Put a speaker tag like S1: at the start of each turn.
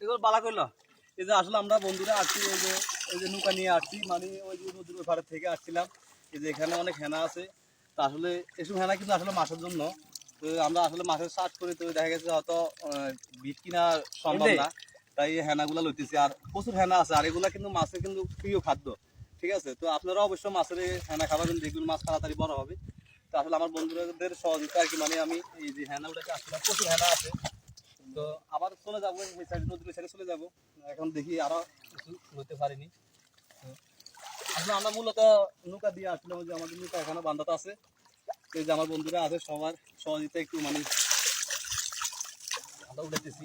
S1: এগুলো বালা করলো এই যে আসলে আমরা বন্ধুরা আসছি এই যে নৌকা নিয়ে আসছি মানে ওই যে নদীর ওই পাড়ের থেকে আসছিলাম এই যে এখানে অনেক হেনা আছে তো আসলে এসব হেনা কিন্তু আসলে মাছের জন্য তো আমরা আসলে মাছের চাষ করি তো দেখা গেছে হয়তো বিট কিনা সম্ভব না তাই এই হেনাগুলো লইতেছি আর প্রচুর হেনা আছে আর এগুলা কিন্তু মাছের কিন্তু প্রিয় খাদ্য ঠিক আছে তো আপনারা অবশ্যই মাছের এই হেনা খাবেন দেখবেন মাছ তাড়াতাড়ি বড় হবে তো আসলে আমার বন্ধুদের সহযোগিতা আর কি মানে আমি এই যে হেনা উঠাতে আসলে প্রচুর হেনা আছে তো আবার চলে যাবো এই সাইডে নদীর সাইডে চলে যাবো এখন দেখি আরো কিছু হতে পারিনি আসলে আমরা মূলত নৌকা দিয়ে আসছিলাম যে আমাদের নৌকা এখনো বান্ধাতে আছে এই যে আমার বন্ধুরা আছে সবার সহযোগিতা একটু মানে আমরা উঠাইতেছি